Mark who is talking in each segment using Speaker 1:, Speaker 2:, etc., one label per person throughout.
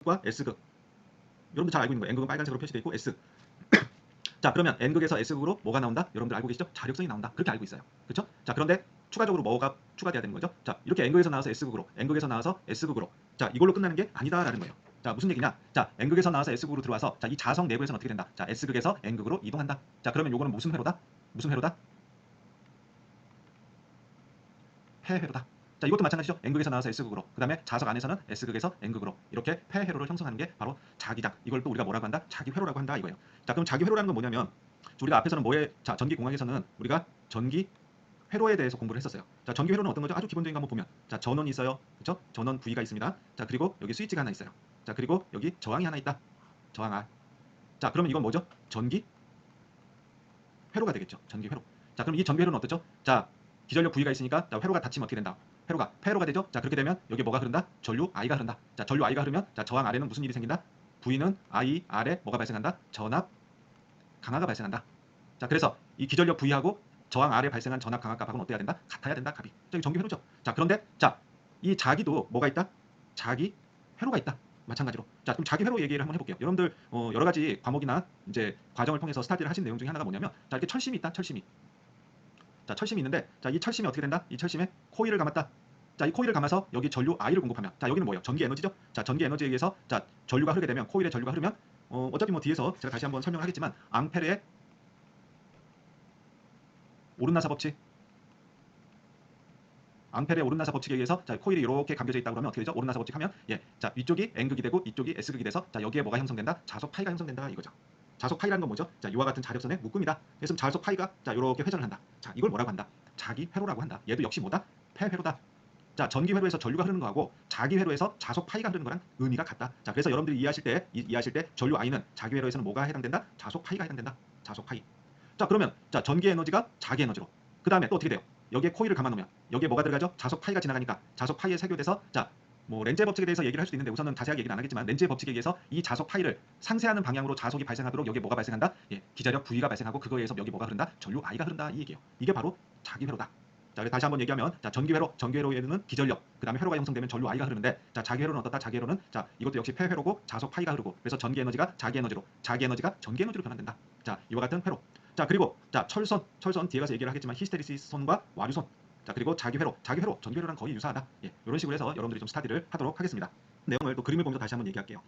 Speaker 1: N극과 S극. 여러분들 잘 알고 있는 거예요. N극은 빨간색으로 표시되어 있고 S. 자, 그러면 N극에서 S극으로 뭐가 나온다? 여러분들 알고 계시죠? 자력선이 나온다. 그렇게 알고 있어요. 그렇죠? 자, 그런데 추가적으로 뭐가 추가돼야 되는 거죠? 자, 이렇게 N극에서 나와서 S극으로, N극에서 나와서 S극으로. 자, 이걸로 끝나는 게 아니다라는 거예요. 자, 무슨 얘기냐? 자, N극에서 나와서 S극으로 들어와서 자, 이 자석 내부에서는 어떻게 된다? 자, S극에서 N극으로 이동한다. 자, 그러면 요거는 무슨 회로다? 무슨 회로다? 폐회로다. 자, 이것도 마찬가지죠. N극에서 나와서 S극으로. 그 다음에 자석 안에서는 S극에서 N극으로. 이렇게 폐회로를 형성하는 게 바로 자기장. 이걸 또 우리가 뭐라고 한다? 자기회로라고 한다 이거예요. 자, 그럼 자기회로라는 건 뭐냐면 우리가 앞에서는 뭐에 자, 전기공학에서는 우리가 전기 회로에 대해서 공부를 했었어요. 자, 전기 회로는 어떤 거죠? 아주 기본적인 거 한번 보면 자, 전원이 있어요. 그렇죠? 전원 V가 있습니다. 자, 그리고 여기 스위치가 하나 있어요. 자, 그리고 여기 저항이 하나 있다. 저항 R. 자, 그러면 이건 뭐죠? 전기 회로가 되겠죠. 전기 회로. 자, 그럼 이 전기 회로는 어떻죠? 자, 기전력 V가 있으니까 자, 회로가 닫히면 어떻게 된다? 회로가 폐회로가 되죠. 자, 그렇게 되면 여기 뭐가 흐른다? 전류 I가 흐른다. 자, 전류 I가 흐르면 자, 저항 R에는 무슨 일이 생긴다? V는 I, R에 뭐가 발생한다? 전압 강화가 발생한다. 자, 그래서 이 기전력 V하고 저항 R에 발생한 전압 강화 값하고는 어때야 된다? 같아야 된다. 값이. 자, 이 전기 회로죠. 자, 그런데 자, 이 자기도 뭐가 있다? 자기 회로가 있다. 마찬가지로. 자, 그럼 자기 회로 얘기를 한번 해볼게요. 여러분들 여러 가지 과목이나 이제 과정을 통해서 스타디를 하신 내용 중에 하나가 뭐냐면 자, 이렇게 철심이 있다. 철심이. 자, 철심이 있는데 자, 이 철심이 어떻게 된다? 이 철심에 코일을 감았다. 자, 이 코일을 감아서 여기 전류 I를 공급하면 자, 여기는 뭐예요? 전기 에너지죠. 자, 전기 에너지에 의해서 자, 전류가 흐르게 되면 코일에 전류가 흐르면 어차피 뭐 뒤에서 제가 다시 한번 설명을 하겠지만 앙페르의 오른나사 법칙, 앙페르의 오른나사 법칙에 의해서 자, 코일이 이렇게 감겨져 있다고 그러면 어떻게 되죠? 오른나사 법칙 하면 예, 자, 위쪽이 N극이 되고 이쪽이 S극이 돼서 자, 여기에 뭐가 형성된다? 자속 파이가 형성된다 이거죠. 자속 파이라는 건 뭐죠? 자, 이와 같은 자력선의 묶음이다. 그래서 자속 파이가 자, 이렇게 회전을 한다. 자, 이걸 뭐라고 한다? 자기 회로라고 한다. 얘도 역시 뭐다? 폐회로다. 자, 전기 회로에서 전류가 흐르는 거하고 자기 회로에서 자속 파이가 흐르는 거랑 의미가 같다. 자, 그래서 여러분들이 이해하실 때 전류 I는 자기 회로에서는 뭐가 해당된다? 자속 파이가 해당된다. 자속 파이. 자, 그러면 자, 전기 에너지가 자기 에너지로. 그다음에 또 어떻게 돼요? 여기에 코일을 감아 놓으면 여기에 뭐가 들어가죠? 자속 파이가 지나가니까 자속 파이에 세교돼서 자, 뭐 렌즈의 법칙에 대해서 얘기를 할 수도 있는데 우선은 자세하게 얘기는 안 하겠지만 렌즈의 법칙에 의해서 이 자속 파이를 상쇄하는 방향으로 자속이 발생하도록 여기에 뭐가 발생한다? 예, 기자력 V가 발생하고 그거에 의해서 여기 뭐가 흐른다? 전류 I가 흐른다 이 얘기예요. 이게 바로 자기 회로다. 자, 다시 한번 얘기하면 자, 전기 회로, 전기 회로에는 기전력, 그다음에 회로가 형성되면 전류 I가 흐르는데 자, 자기 회로는 어떻다? 자기 회로는 자, 이것도 역시 폐회로고 자속 파이가 흐르고 그래서 전기 에너지가 자기 에너지로, 자기 에너지가 전기 에너지로 변환된다. 자, 이와 같은 회로. 자, 그리고 자, 철선 뒤에 가서 얘기를 하겠지만 히스테리시스 선과 와류선. 자, 그리고 자기 회로, 전기 회로랑 거의 유사하다. 예, 이런 식으로 해서 여러분들이 좀 스타디를 하도록 하겠습니다. 내용을 또 그림을 보면서 다시 한번 얘기할게요.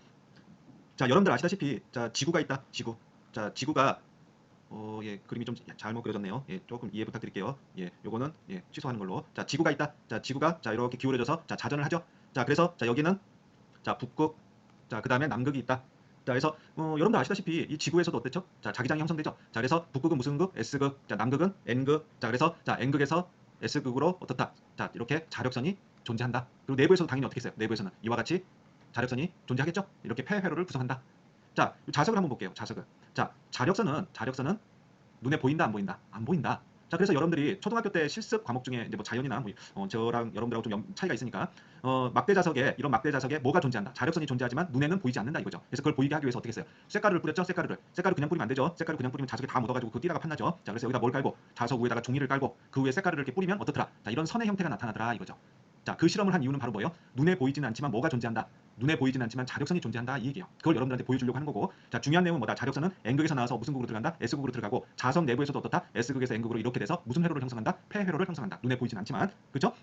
Speaker 1: 자, 여러분들 아시다시피 자, 지구가 있다. 지구. 자, 지구가 예, 그림이 좀 잘못 그려졌네요. 예, 조금 이해 부탁드릴게요. 예, 요거는 예, 취소하는 걸로. 자, 지구가 있다. 자, 지구가 자, 이렇게 기울어져서 자, 자전을 하죠. 자, 그래서 자, 여기는 자, 북극. 자, 그다음에 남극이 있다. 자, 그래서 여러분들 아시다시피 이 지구에서도 어땠죠? 자, 자기장이 형성되죠. 자, 그래서 북극은 무슨 극? S극. 자, 남극은 N극. 자, 그래서 자, N극에서 S극으로 어떻다? 자, 이렇게 자력선이 존재한다. 그리고 내부에서도 당연히 어떻게 했어요? 내부에서는 이와 같이 자력선이 존재하겠죠? 이렇게 폐회로를 구성한다. 자, 자석을 한번 볼게요. 자석을. 자, 자력선은 눈에 보인다 안 보인다? 안 보인다. 자, 그래서 여러분들이 초등학교 때 실습 과목 중에 이제 뭐 자연이나 뭐 저랑 여러분들하고 좀 차이가 있으니까 막대 자석에 이런 막대 자석에 뭐가 존재한다? 자력선이 존재하지만 눈에는 보이지 않는다 이거죠. 그래서 그걸 보이게 하기 위해서 어떻게 했어요? 쇳가루를 뿌렸죠. 쇳가루를 그냥 뿌리면 안 되죠. 쇳가루 그냥 뿌리면 자석에 다 묻어가지고 그 띠다가 판나죠. 자, 그래서 여기다 뭘 깔고 자석 위에다가 종이를 깔고 그 위에 쇳가루를 이렇게 뿌리면 어떻더라? 자, 이런 선의 형태가 나타나더라 이거죠. 자, 그 실험을 한 이유는 바로 뭐예요? 눈에 보이지는 않지만 뭐가 존재한다? 눈에 보이지는 않지만 자력선이 존재한다 이 얘기예요. 그걸 여러분들한테 보여주려고 하는 거고 자, 중요한 내용은 뭐다? 자력선은 N극에서 나와서 무슨 극으로 들어간다? S극으로 들어가고 자석 내부에서도 어떻다? S극에서 N극으로 이렇게 돼서 무슨 회로를 형성한다? 폐회로를 형성한다. 눈에 보이지는 않지만 그죠?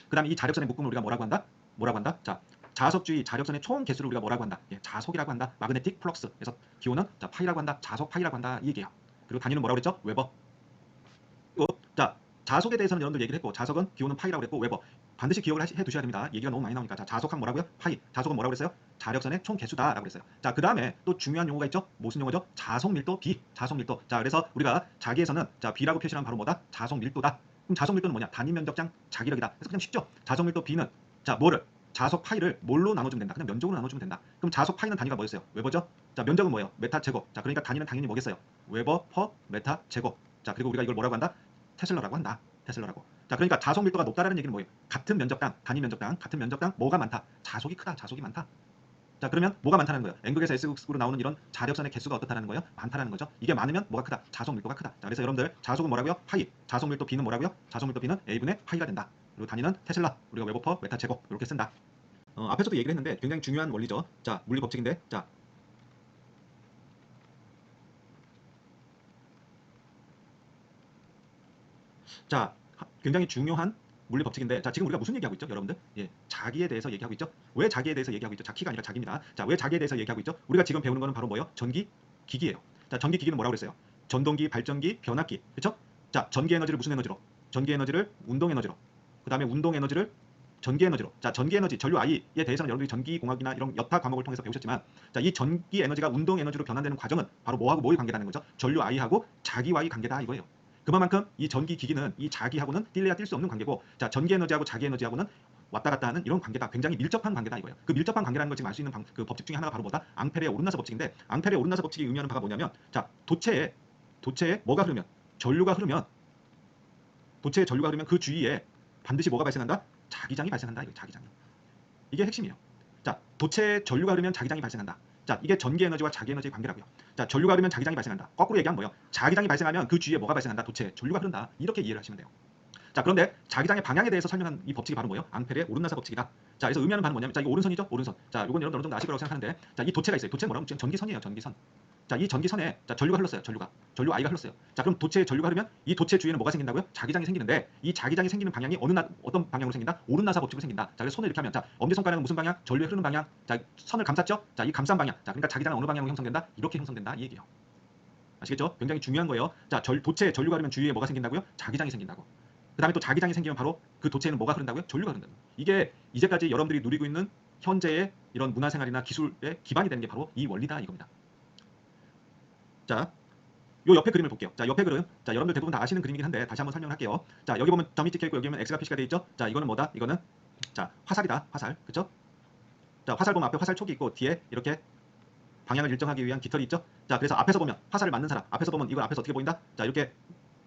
Speaker 1: 그 다음에 이 자력선의 묶음을 우리가 뭐라고 한다? 자, 자석주의 자력선의 총 개수를 우리가 뭐라고 한다? 예, 자속이라고 한다. 마그네틱 플럭스. 그래서 기호는 자, 파이라고 한다. 자속 파이라고 한다 이 얘기예요. 그리고 단위는 뭐라고 그랬죠? 웨버. 자, 자속에 대해서는 여러분들 얘기를 했고 자석은 기호는 파이라고 그랬고 웨버. 반드시 기억을 해 두셔야 됩니다. 얘기가 너무 많이 나오니까. 자, 자속한 뭐라고요? 파이. 자속은 뭐라고 그랬어요? 자력선의 총 개수다라고 그랬어요. 자, 그 다음에 또 중요한 용어가 있죠. 무슨 용어죠? 자속 밀도 B. 자속 밀도. 자, 그래서 우리가 자기에서는 자, B라고 표시하면 바로 뭐다? 자속 밀도다. 그럼 자속 밀도는 뭐냐? 단위 면적장 자기력이다. 그래서 그냥 쉽죠. 자속 밀도 B는 자, 뭐를 자속 파이를 뭘로 나눠주면 된다. 그냥 면적으로 나눠주면 된다. 그럼 자속 파이는 단위가 뭐였어요? 웨버죠? 자, 면적은 뭐예요? 메타 제곱. 자, 그러니까 단위는 당연히 뭐겠어요? 웨버 퍼 메타 제곱. 자, 그리고 우리가 이걸 뭐라고 한다? 테슬러라고 한다. 테슬러라고. 자, 그러니까 자속 밀도가 높다라는 얘기는 뭐예요? 같은 면적당, 단위 면적당, 같은 면적당 뭐가 많다? 자속이 크다. 자속이 많다. 자, 그러면 뭐가 많다는 거예요? N극에서 S극으로 나오는 이런 자력선의 개수가 어떻다는 거예요? 많다는 거죠. 이게 많으면 뭐가 크다? 자속 밀도가 크다. 자, 그래서 여러분들 자속은 뭐라고요? 파이. 자속 밀도 B는 뭐라고요? 자속 밀도 B는 A분의 파이가 된다. 그리고 단위는 테슬라. 우리가 웨버 퍼 메타 제곱 이렇게 쓴다. 앞에서도 얘기를 했는데 굉장히 중요한 원리죠. 자, 물리 법칙인데 자, 굉장히 중요한 물리 법칙인데 자, 지금 우리가 무슨 얘기하고 있죠, 여러분들? 예, 자기에 대해서 얘기하고 있죠. 왜 자기에 대해서 얘기하고 있죠? 자키가 아니라 자기입니다. 자, 왜 자기에 대해서 얘기하고 있죠? 우리가 지금 배우는 거는 바로 뭐예요? 전기 기기예요. 자, 전기 기기는 뭐라고 그랬어요? 전동기, 발전기, 변압기. 그렇죠? 자, 전기 에너지를 무슨 에너지로? 전기 에너지를 운동 에너지로. 그다음에 운동 에너지를 전기 에너지로. 자, 전기 에너지 전류 I에 대해서는 여러분들이 전기공학이나 이런 여타 과목을 통해서 배우셨지만 자, 이 전기 에너지가 운동 에너지로 변환되는 과정은 바로 뭐하고 뭐의 관계라는 거죠? 전류 I하고 자기와의 관계다 이거예요. 그만큼 이 전기 기기는 이 자기하고는 뛸래야 뛸 수 없는 관계고 자, 전기 에너지하고 자기 에너지하고는 왔다 갔다 하는 이런 관계다. 굉장히 밀접한 관계다 이거예요. 그 밀접한 관계라는 걸 지금 알 수 있는 그 법칙 중에 하나가 바로 뭐다? 앙페르의 오른나사 법칙인데 앙페르의 오른나사 법칙이 의미하는 바가 뭐냐면 자, 도체에 뭐가 흐르면 전류가 흐르면 도체에 전류가 흐르면 그 주위에 반드시 뭐가 발생한다? 자기장이 발생한다. 이거 자기장이. 이게 핵심이에요. 자, 도체에 전류가 흐르면 자기장이 발생한다. 자, 이게 전기 에너지와 자기 에너지의 관계라고요. 자, 전류가 흐르면 자기장이 발생한다. 거꾸로 얘기하면 뭐예요? 자기장이 발생하면 그 주위에 뭐가 발생한다? 도체에 전류가 흐른다. 이렇게 이해를 하시면 돼요. 자, 그런데 자기장의 방향에 대해서 설명한 이 법칙이 바로 뭐예요? 앙페르의 오른나사 법칙이다. 자, 그래서 의미하는 바는 뭐냐면 자, 이거 오른선이죠? 오른선. 자, 이건 여러분 어느 정도 아실 거라고 생각하는데 자, 이 도체가 있어요. 도체 뭐라고? 지금 전기선이에요. 전기선. 자, 이 전기선에 자, 전류가 흘렀어요. 전류 I가 흘렀어요. 자, 그럼 도체에 전류가 흐르면 이 도체 주위에는 뭐가 생긴다고요? 자기장이 생기는데 이 자기장이 생기는 방향이 어떤 방향으로 생긴다? 오른나사 법칙으로 생긴다. 자, 그래서 손을 이렇게 하면 자, 엄지손가락은 무슨 방향? 전류에 흐르는 방향. 자, 선을 감쌌죠? 자, 이 감싼 방향. 자, 그러니까 자기장은 어느 방향으로 형성된다? 이렇게 형성된다 이 얘기예요. 아시겠죠? 굉장히 중요한 거예요. 자, 도체에 전류가 흐르면 주위에 뭐가 생긴다고요? 자기장이 생긴다고. 그 다음에 또 자기장이 생기면 바로 그 도체에는 뭐가 흐른다고요? 전류가 흐른다고. 이게 이제까지 여러분들이 누리고 있는 현재의 이런 문화생활이나 기술의 기반이 되는 게 바로 이 원리다 이겁니다. 자, 요 옆에 그림을 볼게요. 자, 옆에 그림. 자, 여러분들 대부분 다 아시는 그림이긴 한데 다시 한번 설명을 할게요. 자, 여기 보면 점이 찍혀 있고 여기 보면 X가 표시가 되어 있죠? 자, 이거는 뭐다? 이거는 자, 화살이다. 화살. 그쵸? 자, 화살 보면 앞에 화살 촉이 있고 뒤에 이렇게 방향을 일정하기 위한 깃털이 있죠? 자, 그래서 앞에서 보면 화살을 맞는 사람. 앞에서 보면 이걸 앞에서 어떻게 보인다? 자, 이렇게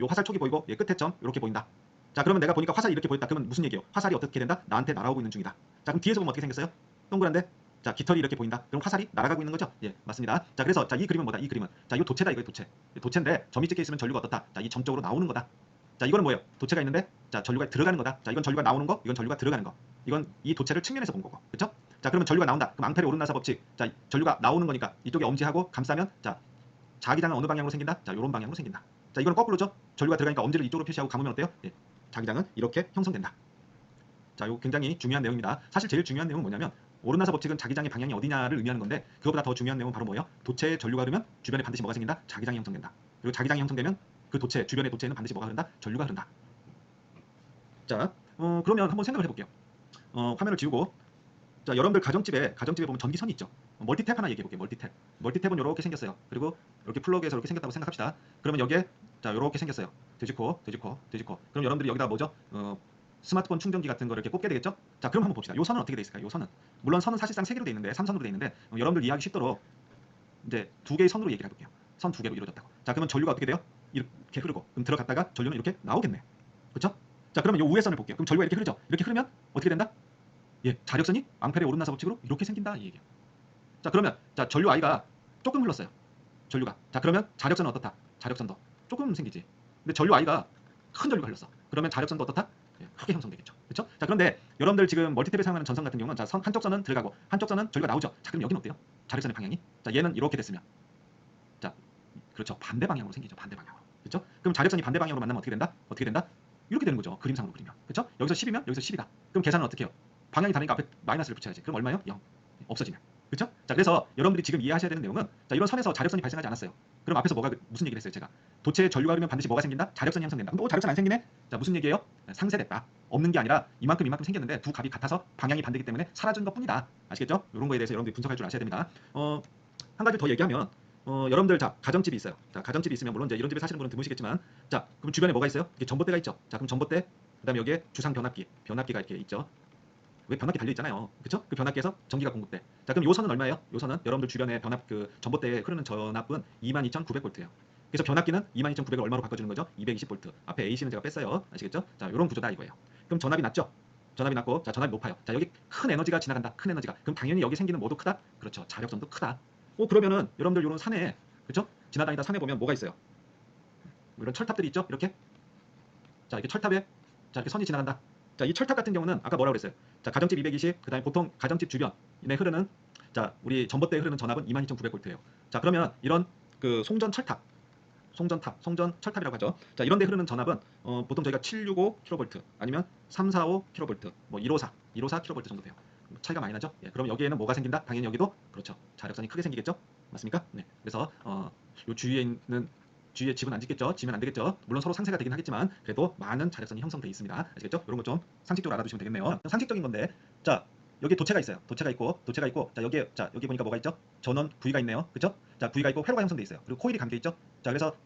Speaker 1: 요 화살 촉이 보이고 얘 끝에 점 이렇게 보인다. 자, 그러면 내가 보니까 화살이 이렇게 보였다. 그러면 무슨 얘기예요? 화살이 어떻게 된다? 나한테 날아오고 있는 중이다. 자, 그럼 뒤에서 보면 어떻게 생겼어요? 동그란데 자, 깃털이 이렇게 보인다. 그럼 화살이 날아가고 있는 거죠? 예, 맞습니다. 자, 그래서 자, 이 그림은 뭐다? 이 그림은 자, 이거 도체다 이거 도체. 도체인데 점이 찍혀 있으면 전류가 어떻다? 자, 이 점 쪽으로 나오는 거다. 자, 이거는 뭐예요? 도체가 있는데 자, 전류가 들어가는 거다. 자, 이건 전류가 나오는 거, 이건 전류가 들어가는 거. 이건 이 도체를 측면에서 본 거고. 그렇죠? 자, 그러면 전류가 나온다. 그럼 앙페르 오른나사 법칙. 자, 전류가 나오는 거니까 이쪽에 엄지하고 감싸면 자, 자기장은 어느 방향으로 생긴다? 자, 요런 방향으로 생긴다. 자, 이거는 거꾸로죠? 전류가 들어가니까 엄지를 이쪽으로 표시하고 감으면 어때요? 예, 자기장은 이렇게 형성된다. 자, 이거 굉장히 중요한 내용입니다. 사실 제일 중요한 내용은 뭐냐면 오른나사 법칙은 자기장의 방향이 어디냐를 의미하는 건데 그것보다 더 중요한 내용은 바로 뭐예요? 도체에 전류가 흐르면 주변에 반드시 뭐가 생긴다? 자기장이 형성된다. 그리고 자기장이 형성되면 그 도체, 주변의 도체에는 반드시 뭐가 흐른다? 전류가 흐른다. 자, 그러면 한번 생각을 해볼게요. 화면을 지우고 자, 여러분들 가정집에 보면 전기선이 있죠. 멀티탭 하나 얘기해 볼게요. 멀티탭은 이렇게 생겼어요. 그리고 이렇게 플러그에서 이렇게 생겼다고 생각합시다. 그러면 여기에 자, 이렇게 생겼어요. 돼지코. 그럼 여러분들이 여기다 뭐죠? 스마트폰 충전기 같은 거를 이렇게 꽂게 되겠죠? 자, 그럼 한번 봅시다. 요 선은 어떻게 돼 있을까요? 요 선은 물론 선은 사실상 3개로 돼 있는데 3선으로 돼 있는데 여러분들 이해하기 쉽도록 이제 2개의 선으로 얘기를 해볼게요. 선 2개로 이루어졌다고. 자, 그러면 전류가 어떻게 돼요? 이렇게 흐르고 그럼 들어갔다가 전류는 이렇게 나오겠네. 그렇죠? 자, 그러면 요 위에 선을 볼게요. 그럼 전류가 이렇게 흐르죠? 이렇게 흐르면 어떻게 된다? 예, 자력선이 앙페르의 오른나사 법칙으로 이렇게 생긴다 이 얘기예요. 자, 그러면 자, 전류 I가 조금 흘렀어요. 전류가. 자, 그러면 자력선은 어떻다? 자력선도 조금 생기지. 근데 전류 I가 큰 전류가 흘렀어. 그러면 자력선도 어떻다? 예, 크게 형성되겠죠. 그렇죠? 자, 그런데 여러분들 지금 멀티탭에 사용하는 전선 같은 경우는 자, 한쪽 선은 들어가고 한쪽 선은 전류가 나오죠. 자, 그럼 여기는 어때요? 자력선의 방향이? 자, 얘는 이렇게 됐으면 자, 그렇죠. 반대 방향으로 생기죠. 반대 방향으로. 그렇죠? 그럼 자력선이 반대 방향으로 만나면 어떻게 된다? 어떻게 된다? 이렇게 되는 거죠. 그림상으로 그리면. 그렇죠? 여기서 10이면 여기서 10이다. 그럼 계산은 어떻게 해요? 방향이 다르니까 앞에 마이너스를 붙여야지. 그럼 얼마요? 0. 없어지면. 그렇죠? 자, 그래서 여러분들이 지금 이해하셔야 되는 내용은 자, 이런 선에서 자력선이 발생하지 않았어요. 그럼 앞에서 무슨 얘기를 했어요? 제가 도체에 전류가 흐르면 반드시 뭐가 생긴다? 자력선이 형성된다. 그럼 자력선 안 생기네? 자, 무슨 얘기예요? 상쇄됐다. 없는 게 아니라 이만큼 생겼는데 두 값이 같아서 방향이 반대이기 때문에 사라진 것뿐이다. 아시겠죠? 이런 거에 대해서 여러분들이 분석할 줄 아셔야 됩니다. 한 가지 더 얘기하면 여러분들 자, 가정집이 있어요. 자, 가정집이 있으면 물론 이제 이런 집에 사시는 분은 드무시겠지만 자, 그럼 주변에 뭐가 있어요? 이게 전봇대가 있죠. 자, 그럼 전봇대 그다음에 여기에 주상 변압기가 이렇게 있죠. 왜 변압기 달려 있잖아요. 그렇죠? 그 변압기에서 전기가 공급돼. 자, 그럼 요 선은 얼마예요? 요 선은 여러분들 주변에 전봇대에 흐르는 전압은 22,900V예요. 그래서 변압기는 22,900을 얼마로 바꿔주는 거죠? 220V. 앞에 AC는 제가 뺐어요. 아시겠죠? 자, 요런 구조다 이거예요. 그럼 전압이 낮죠? 전압이 낮고, 자, 전압이 높아요. 자, 여기 큰 에너지가 지나간다. 큰 에너지가. 그럼 당연히 여기 생기는 뭐도 크다? 그렇죠. 자력선도 크다. 그러면은 여러분들 요런 산에, 그렇죠? 지나다니다 산에 보면 뭐가 있어요? 이런 철탑들이 있죠? 이렇게. 자, 이렇게 철탑에 자, 이렇게 선이 지나간다. 자, 이 철탑 같은 경우는 아까 뭐라고 그랬어요? 자, 가정집 220, 그다음에 보통 가정집 주변에 흐르는 자, 우리 전봇대에 흐르는 전압은 22,900V예요. 자, 그러면 이런 그 송전 철탑, 송전 철탑이라고 하죠. 자, 이런 데 흐르는 전압은 보통 저희가 765kV 아니면 345kV, 뭐 154kV 정도 돼요. 차이가 많이 나죠? 예, 그럼 여기에는 뭐가 생긴다? 당연히 여기도 그렇죠. 자력선이 크게 생기겠죠? 맞습니까? 네. 그래서 요 주위에 집은 안 짓겠죠? 지면 안 되겠죠? 물론 서로 상세가 되긴 하겠지만 그래도 많은 자력선이 형성되어 있습니다. 아시겠죠? 이런 거 좀 상식적으로 알아두시면 되겠네요. 상식적인 건데, 자, 여기 도체가 있어요. 도체가 있고, 자, 여기 보니까 뭐가 있죠? 전원 V가 있네요. 그죠? 자, V가 있고 회로가 형성되어 있어요. 그리고 코일이 감겨 있죠? 자, 그래서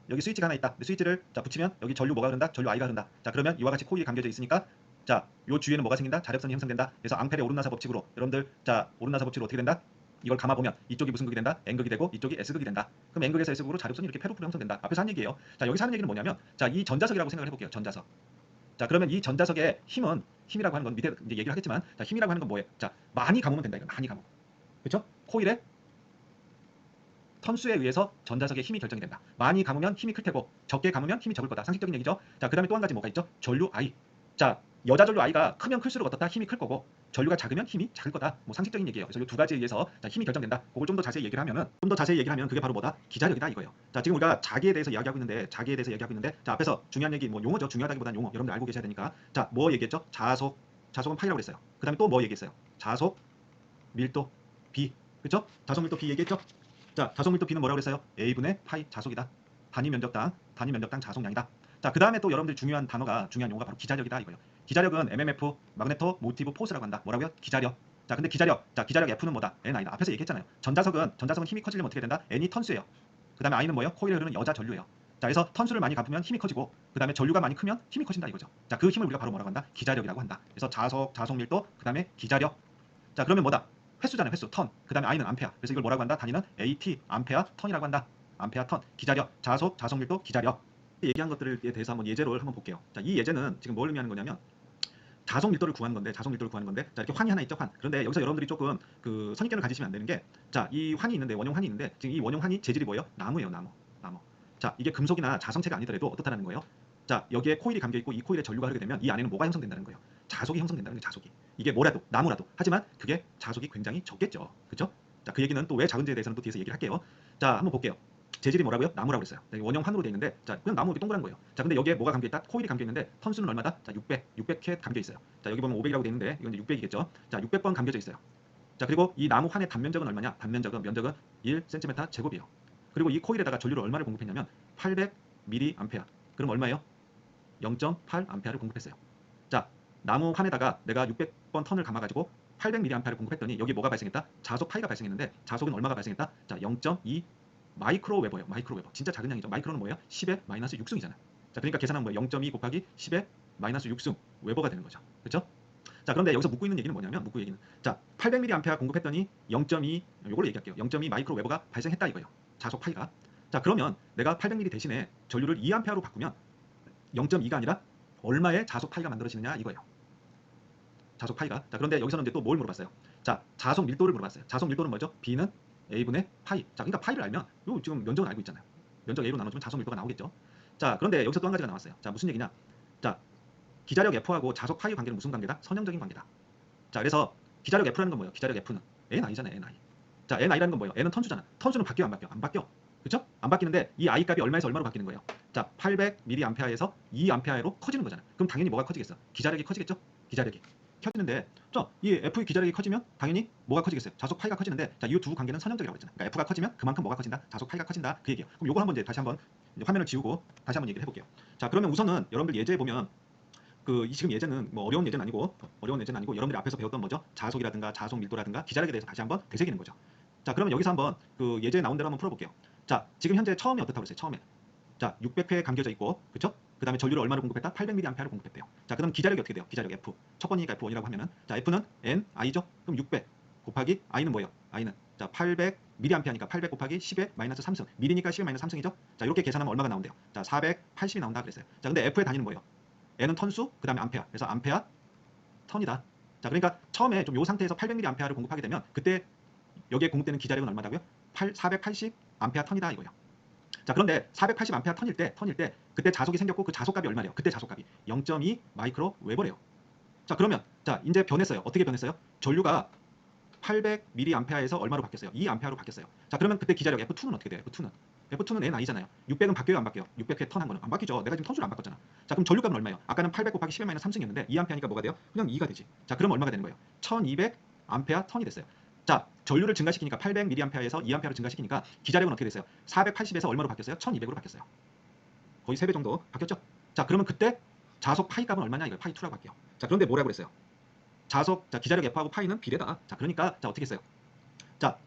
Speaker 1: 여기 스위치가 하나 있다. 스위치를 자 붙이면 여기 전류 뭐가 흐른다? 전류 I가 흐른다. 자, 그러면 이와 같이 코일이 감겨져 있으니까 자, 요 주위에는 뭐가 생긴다? 자력선이 형성된다. 그래서 암페르의 오른나사 법칙으로 여러분들 자, 오른나사 법칙으로 어떻게 된다? 이걸 감아 보면 이쪽이 무슨 극이 된다? N극이 되고 이쪽이 S극이 된다. 그럼 N극에서 S극으로 자력선이 이렇게 페루프로 형성된다. 앞에서 한 얘기예요. 자, 여기서 하는 얘기는 뭐냐면 자, 이 전자석이라고 생각을 해볼게요. 전자석. 자, 그러면 이 전자석의 힘이라고 하는 건 밑에 이제 얘기를 하겠지만 자, 힘이라고 하는 건 뭐예요? 자, 많이 감으면 된다. 이거 많이 감으면. 그렇죠? 코일의 턴수에 의해서 전자석의 힘이 결정이 된다. 많이 감으면 힘이 클 테고 적게 감으면 힘이 적을 거다. 상식적인 얘기죠. 자, 그 다음에 또 한 가지 뭐가 있죠? 전류 I. 자, 여자 전류 I가 크면 클수록 어떻다? 힘이 클 거고 전류가 작으면 힘이 작을 거다. 뭐 상식적인 얘기예요. 그래서 이 두 가지에 의해서 자, 힘이 결정된다. 그걸 좀 더 자세히 얘기를 하면 그게 바로 뭐다? 기자력이다 이거예요. 자, 지금 우리가 자기에 대해서 이야기하고 있는데 자, 앞에서 중요한 얘기 뭐 용어죠. 중요하다기보다는 용어. 여러분들 알고 계셔야 되니까. 자, 뭐 얘기했죠? 자속은 파이라고 그랬어요. 그 다음에 또 뭐 얘기했어요? 자속, 밀도, B. 그렇죠? 자속, 밀도, B 얘기했죠? 자, 자속 밀도 B는 뭐라고 그랬어요? A분의 파이 자속이다. 단위 면적당 자속량이다. 자, 그 다음에 또 여러분들 중요한 용어가 바로 기자력이다 이거예요. 기자력은 MMF, 마그네토 모티브 포스라고 한다. 뭐라고요? 기자력. 자, 근데 기자력 F는 뭐다? NI다. 앞에서 얘기했잖아요. 전자석은 힘이 커지려면 어떻게 된다? N이 턴수예요. 그 다음에 I는 뭐예요? 코일에 흐르는 여자 전류예요. 자, 그래서 턴수를 많이 갚으면 힘이 커지고 그 다음에 전류가 많이 크면 힘이 커진다 이거죠. 자, 그 힘을 우리가 바로 뭐라고 한다? 기자력이라고 한다. 그래서 자속 밀도, 그 다음에 기자력. 자, 그러면 뭐다? 횟수잖아요. 횟수, 턴. 그 다음에 I는 암페어. 그래서 이걸 뭐라고 한다? 단위는 AT, 암페어 턴이라고 한다. 암페어 턴. 기자력, 자속밀도, 기자력. 얘기한 것들에 대해서 예제를 한번 볼게요. 자, 이 예제는 지금 뭘 의미하는 거냐면 자속밀도를 구하는 건데, 자, 이렇게 환이 하나 있죠, 환. 그런데 여기서 여러분들이 조금 그 선입견을 가지시면 안 되는 게, 자, 이 환이 있는데, 원용 환이 있는데, 지금 이 원용 환이 재질이 뭐예요? 나무예요, 나무. 자, 이게 금속이나 자성체가 아니더라도 어떻다라는 거예요? 자, 여기에 코일이 감겨 있고 이 코일에 전류가 흐르게 되면 이 안에는 뭐가 형성된다는 거예요? 자속이 형성된다는 거예요, 자속이. 이게 뭐라도, 나무라도. 하지만 그게 자속이 굉장히 적겠죠. 그렇죠? 자, 그 얘기는 또 왜 작은지에 대해서는 또 뒤에서 얘기를 할게요. 자, 한번 볼게요. 재질이 뭐라고요? 나무라고 그랬어요. 원형 환으로 되어 있는데, 자, 그냥 나무 이렇게 동그란 거예요. 자, 근데 여기에 뭐가 감겨 있다? 코일이 감겨 있는데 턴수는 얼마다? 자, 600캣 감겨 있어요. 자, 여기 보면 500이라고 되어 있는데 이건 이제 600이겠죠. 자, 600번 감겨져 있어요. 자, 그리고 이 나무 환의 단면적은 얼마냐? 면적은 1cm 제곱이에요. 그리고 이 코일에다가 전류를 얼마를 공급했냐면 800mA. 그럼 얼마예요? 0.8A를 공급했어요. 자, 나무 환에다가 내가 600번 턴을 감아가지고 800mA를 공급했더니 여기 뭐가 발생했다? 자속 파이가 발생했는데 자속은 얼마가 발생했다? 자, 0.2 마이크로웨버예요. 마이크로웨버. 진짜 작은 양이죠. 마이크로는 뭐예요? 10의 마이너스 6승이잖아요. 자, 그러니까 계산하면 뭐예요? 0.2 곱하기 10의 마이너스 6승 웨버가 되는 거죠. 그렇죠? 자, 그런데 여기서 묻고 있는 얘기는 뭐냐면 자, 800mA 공급했더니 0.2 요걸로 얘기할게요. 0.2 마이크로웨버가 발생했다 이거예요. 자속 파이가. 자, 그러면 내가 800mA 대신에 전류를 2A로 바꾸면 0.2가 아니라 얼마의 자속 파이가 만들어지느냐 이거예요. 자속 파이가. 자, 그런데 여기서는 이제 또 뭘 물어봤어요? 자, 자속 밀도를 물어봤어요. 자속 밀도는 뭐죠? B는 A분의 파이. 자, 그러니까 파이를 알면 요 지금 면적은 알고 있잖아요. 면적 A로 나눠주면 자속 밀도가 나오겠죠. 자, 그런데 여기서 또 한 가지가 나왔어요. 자, 무슨 얘기냐? 자, 기자력 F하고 자속 파이 관계는 무슨 관계다? 선형적인 관계다. 자, 그래서 기자력 F라는 건 뭐예요? 기자력 F는 NI잖아요, NI. 자, NI라는 건 뭐예요? N은 턴수잖아. 턴수는 바뀌어 안 바뀌어? 안 바뀌어. 그렇죠? 안 바뀌는데 이 I 값이 얼마에서 얼마로 바뀌는 거예요? 자, 800mA에서 2A로 커지는 거잖아. 그럼 당연히 뭐가 커지겠어? 기자력이 커지겠죠? 기자력이 커지는데, 자, 이 F의 기자력이 커지면 당연히 뭐가 커지겠어요? 자속 파이가 커지는데, 자, 이 두 관계는 선형적이라고 했잖아요. 그러니까 F가 커지면 그만큼 뭐가 커진다? 자속 파이가 커진다. 그 얘기예요. 그럼 요거 한번 이제 다시 한번 화면을 지우고 다시 한번 얘기를 해볼게요. 자, 그러면 우선은 여러분들 예제에 보면 지금 예제는 뭐 어려운 예제는 아니고 여러분들이 앞에서 배웠던 뭐죠? 자속이라든가 자속 밀도라든가 기자력에 대해서 다시 한번 되새기는 거죠. 자, 그러면 여기서 한번 그 예제에 나온 대로 한번 풀어볼게요. 자, 지금 현재 처음에 어떻다고 그랬어요? 처음에. 자, 600회 감겨져 있고, 그렇죠? 그 다음에 전류를 얼마로 공급했다? 800mA를 공급했대요. 자, 그럼 기자력이 어떻게 돼요? 기자력 F. 첫 번이니까 F1이라고 하면은, 자, F는 N, I죠? 그럼 600 곱하기 I는 뭐예요? I는, 자, 800mA니까 800 곱하기 10의 마이너스 3승. 밀이니까 10의 마이너스 3승이죠? 자, 이렇게 계산하면 얼마가 나온대요? 자, 480이 나온다 그랬어요. 자, 근데 F의 단위는 뭐예요? N은 턴수, 그 다음에 암페어. 그래서 암페어 턴이다. 자, 그러니까 처음에 좀 요 상태에서 800mA를 공급하게 되면 그때 여기에 공급되는 기자력은 얼마다고요? 480A 턴이다 이거예요. 자, 그런데 480A 턴일 때 그때 자속이 생겼고 그 자속값이 얼마래요? 그때 자속값이 0.2 마이크로 웨버래요. 자 그러면 자 이제 변했어요. 어떻게 변했어요? 전류가 800mA에서 얼마로 바뀌었어요? 2A로 바뀌었어요. 자 그러면 그때 기자력 F2는 어떻게 돼요? F2는 NI잖아요. 600은 바뀌어요 안 바뀌어요? 600회 턴 한 거는 안 바뀌죠. 내가 지금 턴수를 안 바꿨잖아. 자 그럼 전류값은 얼마예요? 아까는 800 곱하기 10-3승이었는데 2A니까 뭐가 돼요? 그냥 2가 되지. 자 그럼 얼마가 되는 거예요? 1200A 턴이 됐어요. 자 전류를 증가시키니까 800mA에서 2A로 증가시키니까 기자력은 어떻게 됐어요? 480에서 얼마로 바뀌었어요? 1200으로 바뀌었어요. 거의 3배 정도 바뀌었죠? 자 그러면 그때 자속 파이 값은 얼마냐? 이거 파이 2라고 할게요. 자 그런데 뭐라고 그랬어요? 자속 자 기자력 F하고 파이는 비례다. 자 그러니까 자 어떻게 했어요? 자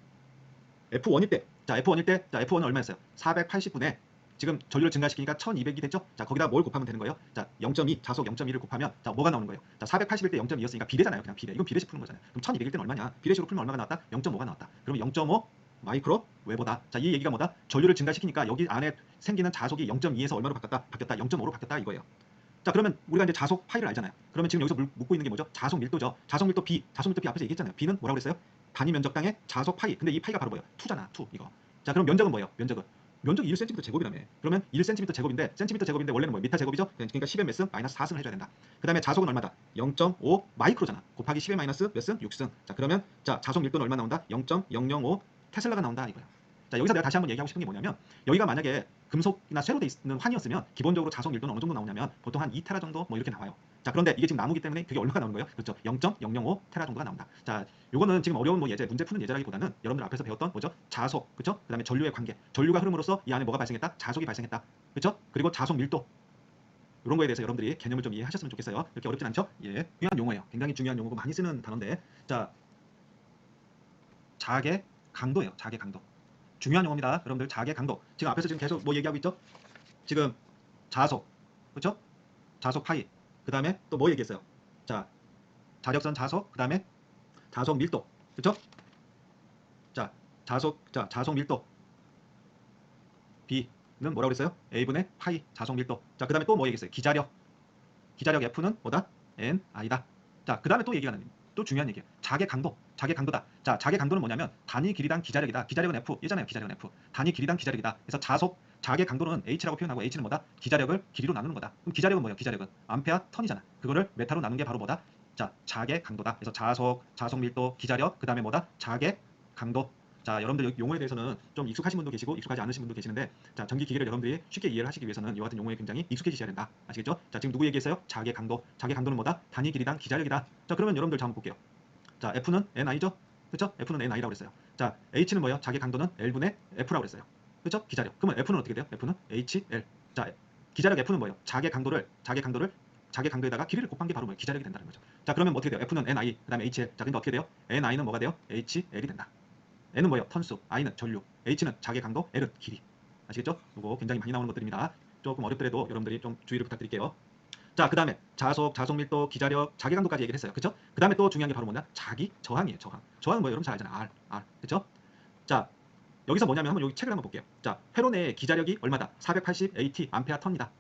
Speaker 1: F1일 때 자 F1은 얼마였어요? 480분에 지금 전류를 증가시키니까 1200이 됐죠? 자 거기다 뭘 곱하면 되는 거예요? 자 0.2 자속 0.2를 곱하면 자 뭐가 나오는 거예요? 자 480일 때 0.2였으니까 비례잖아요. 그냥 비례. 이건 비례식 푸는 거잖아요. 그럼 1200일 때는 얼마냐? 비례식으로 풀면 얼마가 나왔다? 0.5가 나왔다. 그러면 0.5 마이크로 웨버다. 자 이 얘기가 뭐다? 전류를 증가시키니까 여기 안에 생기는 자속이 0.2에서 얼마로 바뀌었다? 0.5로 바뀌었다 이거예요. 자 그러면 우리가 이제 자속 파이를 알잖아요. 그러면 지금 여기서 묻고 있는 게 뭐죠? 자속 밀도죠. 자속 밀도 B 앞에서 얘기했잖아요. B는 뭐라고 그랬어요? 단위 면적당의 자속 파이. 근데 이 파이가 바로 뭐예요? 2잖아. 2 이거. 자 그럼 면적은 뭐예요? 면적이 1cm 제곱이라며. 그러면 1cm 제곱인데 원래는 뭐예요? 미터 제곱이죠? 그러니까 10의 몇 승? 마이너스 4승을 해줘야 된다. 그 다음에 자속은 얼마다? 0.5 마이크로잖아. 곱하기 10의 마이너스 몇 승? 6승. 자 그러면 자 자속 밀도는 얼마 나온다? 0.005 테슬라가 나온다 이거야. 자 여기서 내가 다시 한번 얘기하고 싶은 게 뭐냐면 여기가 만약에 금속이나 쇠로 돼 있는 환이었으면 기본적으로 자속 밀도는 어느 정도 나오냐면 보통 한 2테라 정도 뭐 이렇게 나와요. 자 그런데 이게 지금 나무기 때문에 그게 얼마가 나오는 거예요? 그렇죠. 0.005 테라 정도가 나온다. 자 요거는 지금 어려운 뭐 문제 푸는 예제라기보다는 여러분들 앞에서 배웠던 뭐죠? 자속, 그렇죠? 그다음에 전류의 관계, 전류가 흐름으로써 이 안에 뭐가 발생했다? 자속이 발생했다, 그렇죠? 그리고 자속 밀도 이런 거에 대해서 여러분들이 개념을 좀 이해하셨으면 좋겠어요. 이렇게 어렵진 않죠? 예, 중요한 용어예요. 굉장히 중요한 용어고 많이 쓰는 단어인데, 자 자개 강도예요. 자개 강도. 중요한 용어입니다. 여러분들 자개 강도. 지금 앞에서 지금 계속 뭐 얘기하고 있죠? 지금 자속, 그렇죠? 자속 파이. 그 다음에 또 뭐 얘기했어요? 자 자력선 자속, 그 다음에 자속 밀도, 그렇죠? 자 자속 밀도 B는 뭐라고 그랬어요? A분의 파이 자속 밀도. 자 그 다음에 또 뭐 얘기했어요? 기자력 F는 뭐다? NI다. 자 그 다음에 또 얘기가 나는 또 중요한 얘기예요. 자개 강도다. 자 자개 강도는 뭐냐면 단위 길이당 기자력이다. 기자력은 F 얘잖아요. 기자력은 F. 단위 길이당 기자력이다. 그래서 자개 강도는 H라고 표현하고 H는 뭐다? 기자력을 길이로 나누는 거다. 그럼 기자력은 뭐예요? 기자력은 암페어 턴이잖아. 그거를 메타로 나눈 게 바로 뭐다? 자 자개 강도다. 그래서 자속 밀도, 기자력, 그 다음에 뭐다? 자개 강도. 자 여러분들 용어에 대해서는 좀 익숙하신 분도 계시고 익숙하지 않으신 분도 계시는데 자 전기 기기를 여러분들이 쉽게 이해를 하시기 위해서는 이와 같은 용어에 굉장히 익숙해지셔야 된다. 아시겠죠? 자 지금 누구 얘기했어요? 자개 강도는 뭐다? 단위 길이당 기자력이다. 자 그러면 여러분들 자 한번 볼게요. 자 F는 NI죠? 그렇죠? F는 NI라고 그랬어요. 자 H는 뭐예요? 자개 강도는 L분의 F라고 그랬어요. 그렇죠? 기자력. 그러면 F는 어떻게 돼요? F는 HL. 자 기자력 F는 뭐예요? 자개 강도에다가 길이를 곱한 게 바로 뭐예요? 기자력이 된다는 거죠. 자 그러면 어떻게 돼요? F는 NI, 그 다음에 HL. 자 근데 어떻게 돼요? NI는 뭐가 돼요? HL이 된다. N은 뭐예요? 턴수, I는 전류, H는 자개 강도, L은 길이. 아시겠죠? 이거 굉장히 많이 나오는 것들입니다. 조금 어렵더라도 여러분들이 좀 주의를 부탁드릴게요. 자, 그 다음에 자속 밀도, 기자력, 자개 강도까지 얘기를 했어요. 그쵸? 그 다음에 또 중요한 게 바로 뭐냐? 자기 저항이에요. 저항은 뭐예요? 여러분 잘 알잖아. R. 그쵸? 자, 여기서 뭐냐면 한번 여기 책을 한번 볼게요. 자, 회로 내의 기자력이 얼마다? 480 AT 암페어 턴이다.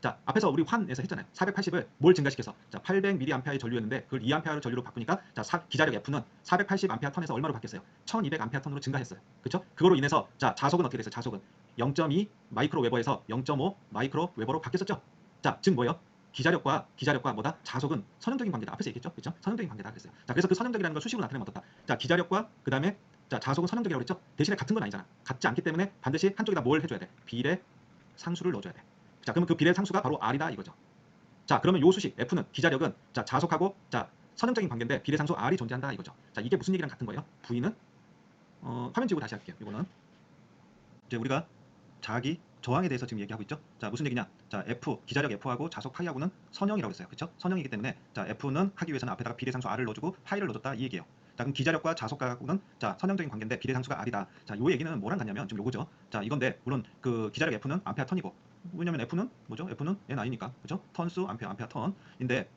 Speaker 1: 자, 앞에서 우리 환에서 했잖아요. 480을 뭘 증가시켜서 자, 800mA의 전류였는데 그걸 2A로 전류로 바꾸니까 자, 기자력 F는 480A 턴에서 얼마로 바뀌었어요? 1200A 턴으로 증가했어요. 그렇죠? 그거로 인해서 자, 자속은 어떻게 됐어요? 자속은 0.2 마이크로 웨버에서 0.5 마이크로 웨버로 바뀌었었죠. 자, 즉 뭐예요? 기자력과 뭐다? 자속은 선형적인 관계다. 앞에서 얘기했죠. 그렇죠? 선형적인 관계다 그랬어요. 자, 그래서 그 선형적이라는 걸 수식으로 나타내면 어떻다? 자, 기자력과 그다음에 자, 자속은 선형적이라고 그랬죠? 대신에 같은 건 아니잖아. 같지 않기 때문에 반드시 한쪽에다 뭘 해줘야 돼? 비례 상수를 넣어줘야 돼. 자, 그러면 그 비례 상수가 바로 R이다 이거죠. 자, 그러면 요 수식 F는 기자력은 자, 자속하고 자, 선형적인 관계인데 비례 상수 R이 존재한다 이거죠. 자, 이게 무슨 얘기랑 같은 거예요? V는 화면 지우고 다시 할게요. 이거는 이제 우리가 자기 저항에 대해서 지금 얘기하고 있죠. 자, 무슨 얘기냐? 자, F 기자력 F하고 자속 파이하고는 선형이라고 했어요. 그렇죠? 선형이기 때문에 자, F는 하기 위해서는 앞에다가 비례 상수 R을 넣어주고 파이를 넣어줬다 이 얘기예요. 자, 그럼 기자력과 자속하고는 자, 선형적인 관계인데 비례 상수가 R이다. 자, 요 얘기는 뭐랑 같냐면 지금 요거죠. 자, 이건데 물론 그 기자력 F는 암페어 턴이고 왜냐면 F는 뭐죠? F는 NI니까. 그죠? 턴수 암페어 턴인데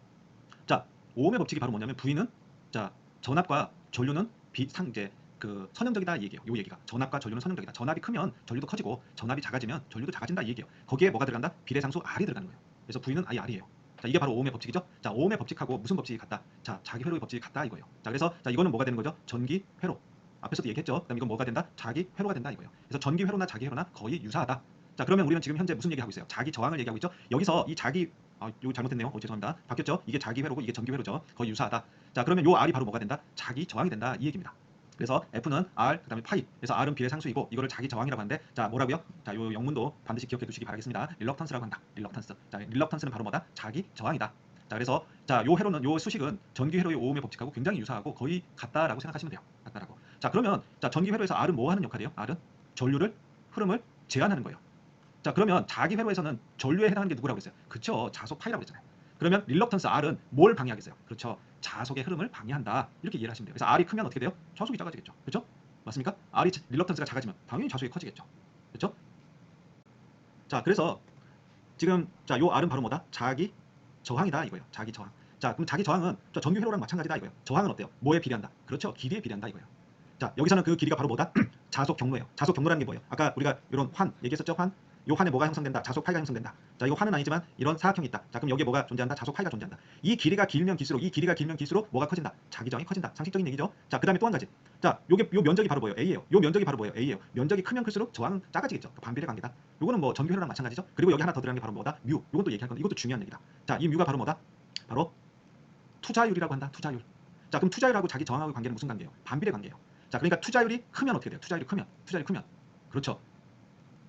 Speaker 1: 자, 오음의 법칙이 바로 뭐냐면 V는 자, 전압과 전류는 이제 그 선형적이다 이 얘기예요. 요 얘기가 전압과 전류는 선형적이다. 전압이 크면 전류도 커지고 전압이 작아지면 전류도 작아진다 이 얘기예요. 거기에 뭐가 들어간다? 비례상수 R이 들어가는 거예요. 그래서 V는 IR이에요. 자, 이게 바로 오음의 법칙이죠. 자, 오음의 법칙하고 무슨 법칙이 같다? 자, 자기 회로의 법칙이 같다 이거예요. 자, 그래서 자, 이거는 뭐가 되는 거죠? 전기 회로. 앞에서도 얘기했죠. 그다음 이건 뭐가 된다? 자기 회로가 된다 이거예요. 그래서 전기 회로나 자기 회로나 거의 유사하다. 자, 그러면 우리는 지금 현재 무슨 얘기하고 있어요? 자기 저항을 얘기하고 있죠. 여기서 이 자기 이거 잘못했네요. 죄송합니다. 바뀌었죠? 이게 자기 회로고 이게 전기 회로죠. 거의 유사하다. 자, 그러면 요 R이 바로 뭐가 된다? 자기 저항이 된다. 이 얘기입니다. 그래서 F는 R, 그다음에 파이. 그래서 R은 B의 상수이고 이거를 자기 저항이라고 하는데 자, 뭐라고요? 자, 요 영문도 반드시 기억해 두시기 바라겠습니다. 릴럭턴스라고 한다. 릴럭턴스. 자, 릴럭턴스는 바로 뭐다? 자기 저항이다. 자, 그래서 자, 요 회로는 요 수식은 전기 회로의 오음의 법칙하고 굉장히 유사하고 거의 같다라고 생각하시면 돼요. 같다라고. 자, 그러면 자, 전기 회로에서 R은 뭐 하는 역할이에요? R은 전류를 흐름을 제한하는 거예요. 자, 그러면 자기 회로에서는 전류에 해당하는 게 누구라고 했어요? 그쵸, 자속 파이라고 했잖아요. 그러면 릴럭턴스 R은 뭘 방해하겠어요? 그렇죠, 자속의 흐름을 방해한다. 이렇게 이해를 하시면 돼요. 그래서 R이 크면 어떻게 돼요? 자속이 작아지겠죠. 그렇죠? 맞습니까? 릴럭턴스가 작아지면 당연히 자속이 커지겠죠. 그렇죠? 자, 그래서 지금 자, 요 R은 바로 뭐다? 자기 저항이다 이거예요. 자기 저항. 자, 그럼 자기 저항은 전기 회로랑 마찬가지다 이거예요. 저항은 어때요? 뭐에 비례한다? 그렇죠, 길이에 비례한다 이거예요. 자, 여기서는 그 길이가 바로 뭐다? 자속 경로예요. 자속 경로라는 게 뭐예요? 아까 우리가 이런 환 얘기했었죠? 요 환에 뭐가 형성된다? 자속 파이가 형성된다. 자, 이거 환은 아니지만 이런 사각형이 있다. 자, 그럼 여기에 뭐가 존재한다? 자속 파이가 존재한다. 이 길이가 길면 길수록 뭐가 커진다? 자기 저항이 커진다. 상식적인 얘기죠. 자, 그다음에 또 한 가지. 자, 요 면적이 바로 뭐예요? A예요. 요 면적이 바로 뭐예요? A예요. 면적이 크면 클수록 저항은 작아지겠죠. 반비례 관계다. 요거는 뭐 전기 회로랑 마찬가지죠. 그리고 여기 하나 더 들어간 게 바로 뭐다? 뮤. 요건 또 얘기할 건데 이것도 중요한 얘기다. 자, 이 뮤가 바로 뭐다? 바로 투자율이라고 한다. 투자율. 자, 그럼 투자율하고 자기 저항하고 관계는 무슨 관계예요? 반비례 관계예요. 자, 그러니까 투자율이 크면 어떻게 돼요? 투자율이 크면 그렇죠,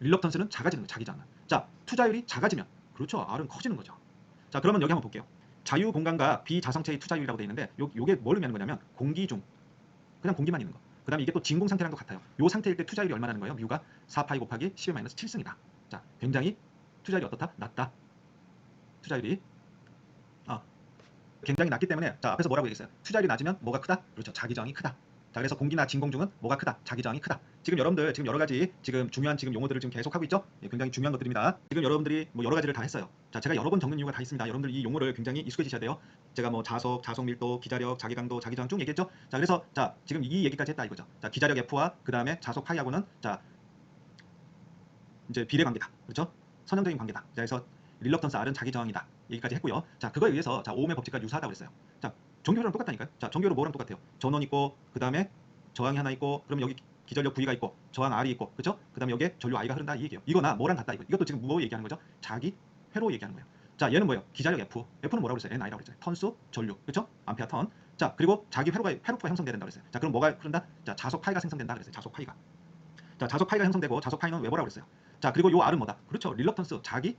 Speaker 1: 릴럭턴스는 작아지는 거예요. 자기 저항은. 자, 투자율이 작아지면 그렇죠, R은 커지는 거죠. 자, 그러면 여기 한번 볼게요. 자유 공간과 비자성체의 투자율이라고 되어 있는데 요게 뭘 의미하는 거냐면 공기 중 그냥 공기만 있는 거. 그다음에 이게 또 진공 상태랑도 같아요. 요 상태일 때 투자율이 얼마라는 거예요? 뮤가 4파이 곱하기 10-7승이다. 자, 굉장히 투자율이 어떻다? 낮다. 투자율이 굉장히 낮기 때문에 자, 앞에서 뭐라고 얘기했어요? 투자율이 낮으면 뭐가 크다? 그렇죠, 자기 저항이 크다. 자, 그래서 공기나 진공 중은 뭐가 크다? 자기 저항이 크다. 지금 여러분들 지금 여러 가지 지금 중요한 지금 용어들을 지금 계속 하고 있죠? 예, 굉장히 중요한 것들입니다. 지금 여러분들이 뭐 여러 가지를 다 했어요. 자, 제가 여러 번 적는 이유가 다 있습니다. 여러분들 이 용어를 굉장히 익숙해지셔야 돼요. 제가 뭐 자속, 자속 밀도, 기자력, 자기 강도, 자기 저항 쭉 얘기했죠? 자, 그래서 자, 지금 이 얘기까지 했다 이거죠. 자, 기자력 F와 그다음에 자속 파이하고는 자, 이제 비례 관계다. 그렇죠? 선형적인 관계다. 자, 그래서 릴럭턴스 R은 자기 저항이다. 얘기까지 했고요. 자, 그거에 의해서 자, 오음의 법칙과 유사하다고 그랬어요. 자, 전기회로랑 똑같다니까요. 자, 전기회로 뭐랑 똑같아요? 전원 있고 그다음에 저항이 하나 있고 그럼 여기 기전력 V가 있고 저항 R이 있고 그렇죠? 그다음에 여기에 전류 I가 흐른다 이 얘기예요. 이거나 뭐랑 같다 이거. 이것도 지금 뭐 얘기하는 거죠? 자기 회로 얘기하는 거예요. 자, 얘는 뭐예요? 기자력 F. F는 뭐라고 그랬어요? NI라고 그랬어요. 턴수 전류. 그렇죠? 암페어 턴. 자, 그리고 자기 회로가 형성돼야 된다고 그랬어요. 자, 그럼 뭐가 흐른다? 자, 자속 파이가 생성된다 그랬어요. 자속 파이가. 자, 자속 파이가 형성되고 자속 파이는 왜 뭐라고 그랬어요? 자, 그리고 요 R은 뭐다? 그렇죠, 릴럭턴스 자기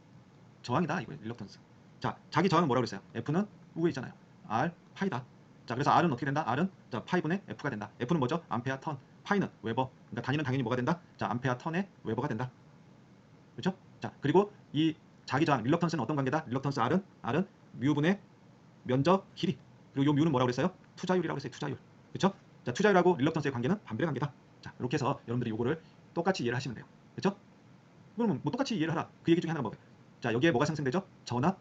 Speaker 1: 저항이다 이거예요. 릴럭턴스. 자, 자기 저항은 뭐라고 그랬어요? F는 우에 있잖아요. R 파이다. 자, 그래서 R은 어떻게 된다? R은 자, 파이분의 F가 된다. F는 뭐죠? 암페어 턴. 파이는 웨버. 그러니까 단위는 당연히 뭐가 된다? 자, 암페어 턴의 웨버가 된다. 그렇죠? 자, 그리고 이 자기 저항 릴럭턴스는 어떤 관계다? 릴럭턴스 R은 뮤분의 면적 길이. 그리고 요 뮤는 뭐라고 그랬어요? 투자율이라고 했어요. 투자율. 그렇죠? 자, 투자율하고 릴럭턴스의 관계는 반비례 관계다. 자, 이렇게 해서 여러분들이 요거를 똑같이 이해를 하시면 돼요. 그렇죠? 그러면 뭐 똑같이 이해를 하라. 그 얘기 중에 하나가 뭐예요? 자, 여기에 뭐가 생성되죠? 전압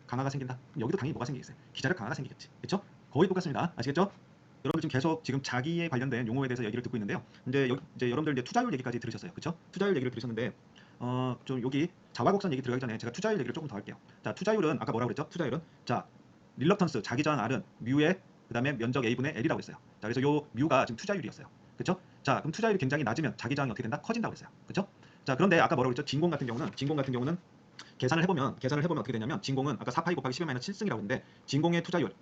Speaker 1: 강화가 생긴다. 그럼 여기도 당연히 뭐가 생기겠어요? 기자력 강화가 생기겠지. 그렇죠? 거의 똑같습니다. 아시겠죠? 여러분들 지금 계속 지금 자기에 관련된 용어에 대해서 얘기를 듣고 있는데요. 근데 이제 여러분들 이제 투자율 얘기까지 들으셨어요. 그렇죠? 투자율 얘기를 들으셨는데 좀 여기 자화곡선 얘기 들어가기 전에 제가 투자율 얘기를 조금 더 할게요. 자, 투자율은 아까 뭐라고 그랬죠? 투자율은 자, 릴럭턴스 자기 저항 R은 뮤의 그다음에 면적 A분의 L이라고 했어요. 자, 그래서 요 뮤가 지금 투자율이었어요. 그렇죠? 자, 그럼 투자율이 굉장히 낮으면 자기 저항이 어떻게 된다? 커진다고 했어요. 그렇죠? 자, 그런데 아까 뭐라고 그랬죠? 진공 같은 경우는 계산을 해보면 어떻게 되냐면 진공은 아까 4파이 곱하기 10-7승이라고 했는데 진공의 투자율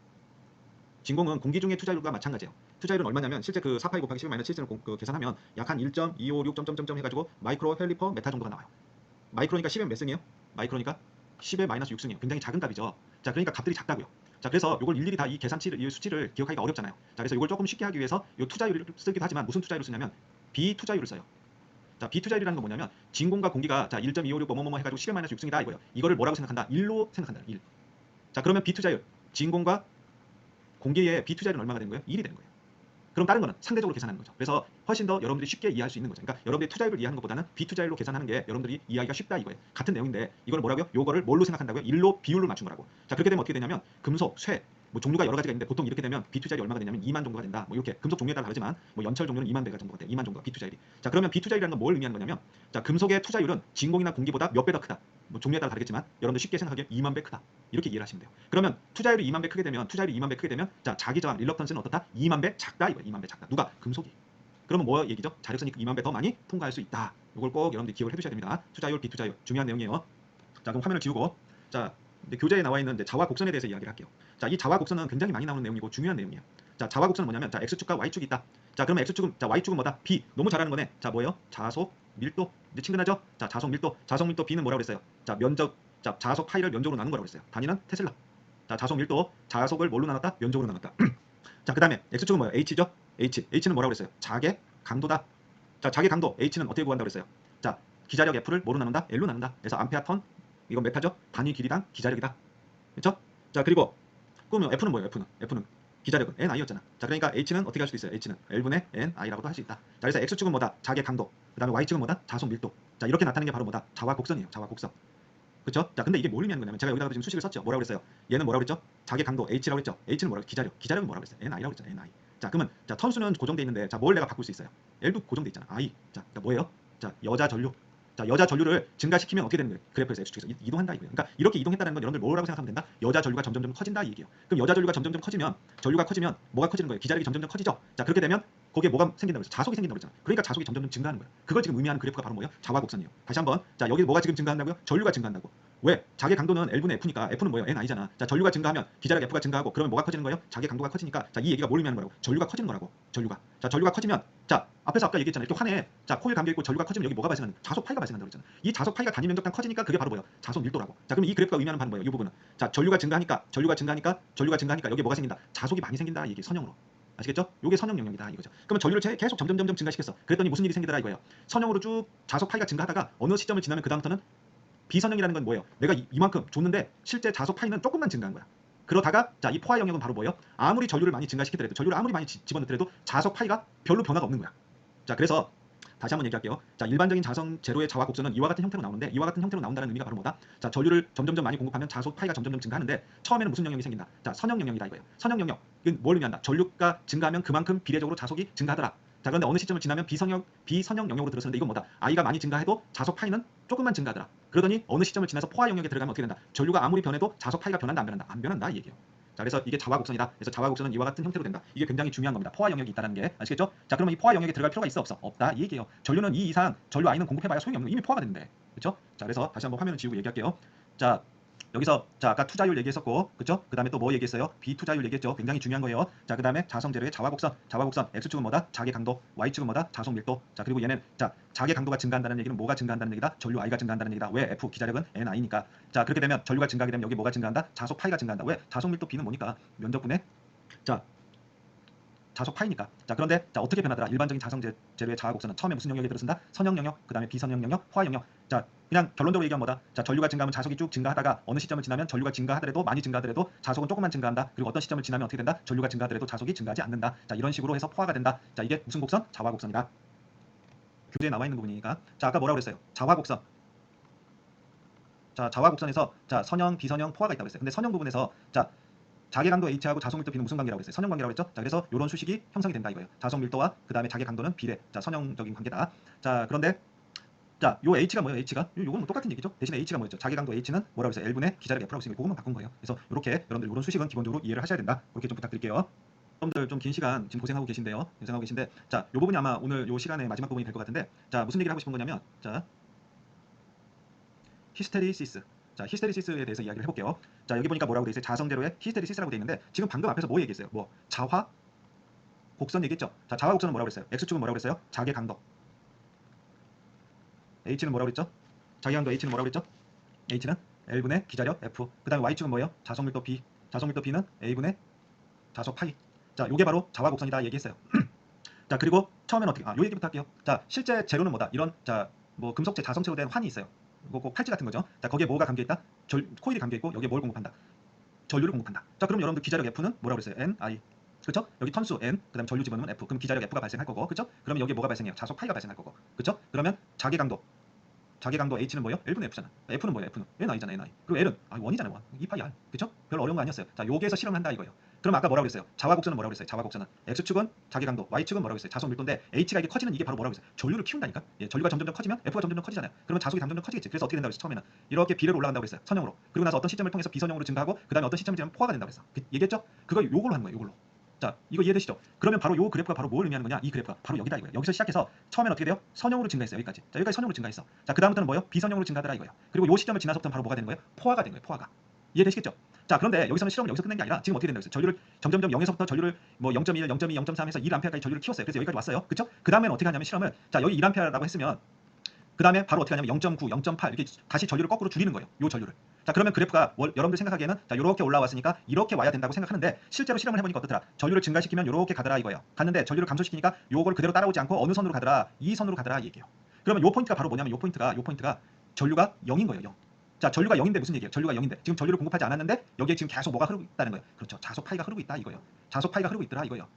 Speaker 1: 진공은 공기 중의 투자율과 마찬가지예요. 투자율은 얼마냐면 실제 그 4파이 곱하기 10-7승을 그 계산하면 약 한 1.256 점점점점 해가지고 마이크로 헬리퍼 메타 정도가 나와요. 마이크로니까 10의 몇 승이에요? 마이크로니까 10의 마이너스 6승이에요. 굉장히 작은 값이죠. 자, 그러니까 값들이 작다고요. 자, 그래서 이걸 일일이 다 이 이 수치를 기억하기가 어렵잖아요. 자, 그래서 이걸 조금 쉽게 하기 위해서 이 투자율을 쓰기도 하지만 무슨 투자율을 쓰냐면 비투자율을 써요. 자, 비투자율이라는 건 뭐냐면 진공과 공기가 자 1.256 뭐뭐뭐 해가지고 10의 마이너스 6승이다 이거예요. 이거를 뭐라고 생각한다? 1로 생각한다. 1. 자, 그러면 비투자율 진공과 공기의 비투자율은 얼마가 되는 거예요? 1이 되는 거예요. 그럼 다른 거는 상대적으로 계산하는 거죠. 그래서 훨씬 더 여러분들이 쉽게 이해할 수 있는 거죠. 그러니까 여러분들이 투자율을 이해하는 것보다는 비투자율로 계산하는 게 여러분들이 이해하기가 쉽다 이거예요. 같은 내용인데 이걸 뭐라고요? 요거를 뭘로 생각한다고요? 1로 비율로 맞춘 거라고. 자, 그렇게 되면 어떻게 되냐면 금속, 쇠, 뭐 종류가 여러 가지가 있는데 보통 이렇게 되면 비투자율이 얼마가 되냐면 2만 정도가 된다. 뭐 이렇게 금속 종류에 따라 다르지만 뭐 연철 종류는 2만 배가 정도가 돼. 2만 정도가 비투자율이. 자, 그러면 비투자율이라는 건 뭘 의미하는 거냐면 자, 금속의 투자율은 진공이나 공기보다 몇 배 더 크다. 뭐 종류에 따라 다르겠지만 여러분들 쉽게 생각하기에 2만 배 크다. 이렇게 이해를 하시면 돼요. 그러면 투자율이 2만 배 크게 되면 자, 자기 저항 릴럭턴스는 어떻다? 2만 배 작다 이거예요. 2만 배 작다. 누가? 금속이. 그러면 뭐 얘기죠? 자력선이 2만 배 더 많이 통과할 수 있다. 이걸 꼭 여러분들이 기억을 해두셔야 됩니다. 투자율, 비투자율 중요한 내용이에요. 자, 그럼 화면을 지우고 자, 근데 교재에 나와 있는 이제 자와 곡선에 대해서 이야기를 할게요. 자, 이 자와 곡선은 굉장히 많이 나오는 내용이고 중요한 내용이에요. 자, 자와 곡선은 뭐냐면 자, x축과 y축이 있다. 자, 그러면 x축은 자, y축은 뭐다? b. 너무 잘하는 거네. 자, 뭐예요? 자속 밀도. 이제 친근하죠? 자, 자속 밀도 b는 뭐라고 그랬어요? 자, 면적. 자, 자속 파이를 면적으로 나눈 거라고 그랬어요. 단위는 테슬라. 자, 자속 밀도. 자속을 뭘로 나눴다? 면적으로 나눴다. 자, 그다음에 x축은 뭐예요? h죠? h는 뭐라고 그랬어요? 자개 강도다. 자, 자개 강도 h는 어떻게 구한다고 그랬어요? 자, 기자력 f를 뭐로 나눈다? l로 나눈다. 그래서 암페어 턴 이건 메타죠? 단위 길이당 기자력이다. 그렇죠? 자, 그리고 그러면 f는 뭐예요? f는 기자력은 ni였잖아. 자, 그러니까 h는 어떻게 할 수도 있어요? h는 L분의 ni라고도 할 수 있다. 자, 그래서 x축은 뭐다? 자개 강도. 그다음에 y축은 뭐다? 자속 밀도. 자, 이렇게 나타나는 게 바로 뭐다? 자와 곡선이에요. 자와 곡선. 그렇죠? 자, 근데 이게 뭘 의미하는 거냐면 제가 여기다가 지금 수식을 썼죠. 뭐라고 그랬어요? 얘는 뭐라고 그랬죠? 자개 강도 h라고 했죠. h는 뭐라고 그랬죠? 기자력은 뭐라고 그랬어요? ni라고 그랬죠. ni. 자, 그러면 자, 턴수는 고정돼 있는데 자, 뭘 내가 바꿀 수 있어요? l도 고정돼 있잖아. i. 자, 그러니까 뭐예요? 자, 여자 전류. 자, 여자 전류를 증가시키면 어떻게 되는 거예요? 그래프에서 x축에서 이동한다 이거예요. 그러니까 이렇게 이동했다는 건 여러분들 뭐라고 생각하면 된다? 여자 전류가 점점점 커진다 이 얘기예요. 그럼 여자 전류가 점점점 커지면 전류가 커지면 뭐가 커지는 거예요? 기자력이 점점점 커지죠. 자, 그렇게 되면 거기에 뭐가 생긴다고 그랬죠? 자속이 생긴다고 그랬잖아. 그러니까 자속이 점점점 증가하는 거예요. 그걸 지금 의미하는 그래프가 바로 뭐예요? 자와 곡선이에요. 다시 한번. 자, 여기 뭐가 지금 증가한다고요? 전류가 증가한다고. 왜? 자개 강도는 L분의 F니까 F는 뭐예요? ni잖아. 자, 전류가 증가하면 기자력 F가 증가하고 그러면 뭐가 커지는 거예요? 자개 강도가 커지니까 자, 이 얘기가 뭘 의미하는 거라고? 전류가 커지는 거라고. 전류가. 자, 전류가 커지면 자, 앞에서 아까 얘기했잖아요. 이렇게 환에 자, 코일 감겨 있고 전류가 커지면 여기 뭐가 발생하는? 자속 파이가 발생한다고 그랬잖아. 이 자속 파이가 단위 면적당 커지니까 그게 바로 뭐예요? 자속 밀도라고. 자, 그럼 이 그래프가 의미하는 바는 뭐예요? 이 부분은. 자, 전류가 증가하니까 여기 뭐가 생긴다? 자속이 많이 생긴다. 이게 선형으로. 아시겠죠? 요게 선형 영역이다 이거죠. 그러면 전류를 계속 점점 증가시켰어. 그랬더니 무슨 일이 생기더라 이거예요. 선형으로 쭉 자속 파이가 증가하다가 어느 시점을 지나면 그다음부터는 비선형이라는 건 뭐예요? 내가 이만큼 줬는데 실제 자속 파이는 조금만 증가한 거야. 그러다가 자, 이 포화 영역은 바로 뭐예요? 아무리 전류를 많이 증가시키더라도 전류를 아무리 많이 집어넣더라도 자속 파이가 별로 변화가 없는 거야. 자, 그래서 다시 한번 얘기할게요. 자, 일반적인 자성 제로의 자와 곡선은 이와 같은 형태로 나오는데 이와 같은 형태로 나온다는 의미가 바로 뭐다? 자, 전류를 점점점 많이 공급하면 자속 파이가 점점점 증가하는데 처음에는 무슨 영역이 생긴다? 자, 선형 영역이다 이거예요. 선형 영역은 뭘 의미한다? 전류가 증가하면 그만큼 비례적으로 자속이 증가하더라. 자, 그런데 어느 시점을 지나면 비선형 영역으로 들어서는데 이건 뭐다? i가 많이 증가해도 자속 파이는 조금만 증가하더라. 그러더니 어느 시점을 지나서 포화 영역에 들어가면 어떻게 된다? 전류가 아무리 변해도 자속 파이가 변한다 안 변한다? 안 변한다 이 얘기예요. 자, 그래서 이게 자와 곡선이다. 그래서 자와 곡선은 이와 같은 형태로 된다. 이게 굉장히 중요한 겁니다. 포화 영역이 있다는 게 아시겠죠? 자, 그러면 이 포화 영역에 들어갈 필요가 있어 없어? 없다 이 얘기예요. 전류는 이 이상 전류 i는 공급해봐야 소용이 없는 거. 이미 포화가 됐는데, 그렇죠? 자, 그래서 다시 한번 화면을 지우고 얘기할게요. 자, 여기서 자, 아까 투자율 얘기했었고, 그렇죠? 그 다음에 또 뭐 얘기했어요? 비투자율 얘기했죠. 굉장히 중요한 거예요. 자, 그 다음에 자성재료의 자와 곡선 x축은 뭐다? 자개 강도, y축은 뭐다? 자속 밀도. 자, 그리고 얘는 자, 자개 강도가 증가한다는 얘기는 뭐가 증가한다는 얘기다? 전류 i가 증가한다는 얘기다. 왜? F 기자력은 ni니까. 자, 그렇게 되면 전류가 증가하게 되면 여기 뭐가 증가한다? 자속 파이가 증가한다. 왜? 자속 밀도 b는 뭐니까? 면적분의 자, 자속 파이니까. 자, 그런데 자, 어떻게 변하더라? 일반적인 자성재료의 자와 곡선은 처음에 무슨 영역에 들어선다? 선형 영역, 그 다음에 비선형 영역, 포화 영역. 자, 그냥 결론적으로 얘기하면 뭐다? 자, 전류가 증가하면 자속이 쭉 증가하다가 어느 시점을 지나면 전류가 증가하더라도 많이 증가하더라도 자속은 조금만 증가한다. 그리고 어떤 시점을 지나면 어떻게 된다? 전류가 증가하더라도 자속이 증가하지 않는다. 자, 이런 식으로 해서 포화가 된다. 자, 이게 무슨 곡선? 자와 곡선이다. 교재에 나와 있는 부분이니까. 자, 아까 뭐라고 그랬어요? 자와 곡선. 자, 자와 곡선에서 자, 선형, 비선형, 포화가 있다고 했어요. 근데 선형 부분에서 자, 자개 강도 H하고 자속 밀도 B는 무슨 관계라고 했어요? 선형 관계라고 했죠? 자, 그래서 이런 수식이 형성이 된다 이거예요. 자속 밀도와 그 다음에 자개 강도는 비례. 자, 선형적인 관계다. 자, 그런데 자, 요 H가 뭐예요? H가? 요건 뭐 똑같은 얘기죠. 대신에 H가 뭐였죠? 자개 강도 H는 뭐라고 했어요? L분의 기자력 F라고 했으니까 그것만 바꾼 거예요. 그래서 이렇게 여러분들 이런 수식은 기본적으로 이해를 하셔야 된다. 그렇게 좀 부탁드릴게요. 여러분들 좀 긴 시간 지금 고생하고 계신데요. 자, 요 부분이 아마 오늘 요 시간의 마지막 부분이 될 것 같은데, 자, 무슨 얘기를 하고 싶은 거냐면, 자, 히스테리시스. 자, 히스테리시스에 대해서 이야기를 해볼게요. 자, 여기 보니까 뭐라고 돼 있어요? 자성재료에 히스테리시스라고 돼 있는데 지금 방금 앞에서 뭐 얘기했어요? 뭐 자화 곡선 얘기했죠? 자, 자화 곡선은 뭐라고 그랬어요? x축은 뭐라고 그랬어요? 자개 강도. h는 뭐라고 그랬죠? 자개 강도 h는 뭐라고 그랬죠? h는 L분의 기자력 F. 그 다음에 y축은 뭐예요? 자속밀도 B. 자속밀도 B는 A분의 자속 파이. 자, 요게 바로 자화 곡선이다 얘기했어요. 자, 그리고 처음에는 어떻게 요 얘기부터 할게요. 자, 실제 재료는 뭐다? 이런 자, 뭐 금속재 자성체로 된 환이 있어요. 꼭 팔찌 같은 거죠. 자, 거기에 뭐가 감겨 있다? 코일이 감겨 있고 여기에 뭘 공급한다? 전류를 공급한다. 자, 그럼 여러분들 기자력 F는 뭐라고 그랬어요? N, I. 그렇죠? 여기 턴수 N, 그다음 전류 집어넣으면 F. 그럼 기자력 F가 발생할 거고, 그렇죠? 그러면 여기에 뭐가 발생해요? 자속 파이가 발생할 거고, 그렇죠? 그러면 자개 강도 H는 뭐예요? 1분의 F잖아. F는 뭐예요? F는 Ni잖아, Ni. 그리고 L은 원이잖아요, 원. 2파이 R. 그렇죠? 별 어려운 거 아니었어요. 자, 여기에서 실험한다 이거예요. 그럼 아까 뭐라고 그랬어요? 자화 곡선은 뭐라고 그랬어요? 자화 곡선은 x축은 자개 강도, y축은 뭐라고 그랬어요? 자속 밀도인데 h가 이게 커지는 이게 바로 뭐라고 그랬어요? 전류를 키운다니까. 예, 전류가 점점점 커지면 f가 점점점 커지잖아요. 그러면 자속이 점점점 커지겠지. 그래서 어떻게 된다고 그랬어요? 처음에는 이렇게 비례로 올라간다고 그랬어요. 선형으로. 그리고 나서 어떤 시점을 통해서 비선형으로 증가하고 그다음에 어떤 시점이 되면 포화가 된다고 그랬어. 얘기했죠? 그거 요걸로 하는 거예요. 요걸로. 자, 이거 이해되시죠? 그러면 바로 요 그래프가 바로 뭘 의미하는 거냐? 이 그래프가 바로 여기다 이거예요. 여기서 시작해서 처음에는 어떻게 돼요? 선형으로 증가했어요. 여기까지. 자, 여기까지 선형으로 증가했어. 자, 그다음부터는 뭐예요? 비선형으로 증가하더라 이거예요. 그리고 요 시점을 지나서부터는 바로 뭐가 되는 거예요? 포화가 된 거예요. 포화가. 이해되시겠죠? 자, 그런데 여기서는 실험을 여기서 끝낸 게 아니라 지금 어떻게 된다고 했어요? 전류를 점점점 0에서부터 전류를 뭐 0.1, 0.2, 0.3에서 1A까지 전류를 키웠어요. 그래서 여기까지 왔어요. 그쵸? 그 다음에는 어떻게 하냐면 실험을, 자, 여기 1A라고 했으면 그 다음에 바로 어떻게 하냐면 0.9, 0.8 이렇게 다시 전류를 거꾸로 줄이는 거예요. 요 전류를. 자, 그러면 그래프가 여러분들 생각하기에는 자, 요렇게 올라왔으니까 이렇게 와야 된다고 생각하는데 실제로 실험을 해보니까 어떻더라? 전류를 증가시키면 요렇게 가더라 이거예요. 갔는데 전류를 감소시키니까 요걸 그대로 따라오지 않고 어느 선으로 가더라? 이 선으로 가더라 이 얘기예요. 그러면 요 포인트가 바로 뭐냐면 요 포인트가 전류가 0인 거예요. 0. 자, 전류가 0인데 무슨 얘기예요? 전류가 0인데 지금 전류를 공급하지 않았는데 여기에 지금 계속 뭐가 흐르고 있다는 거예요. 그렇죠. 자속 파이가 흐르고 있다 이거예요. 자속 파이가 흐르고 있더라 이거예요.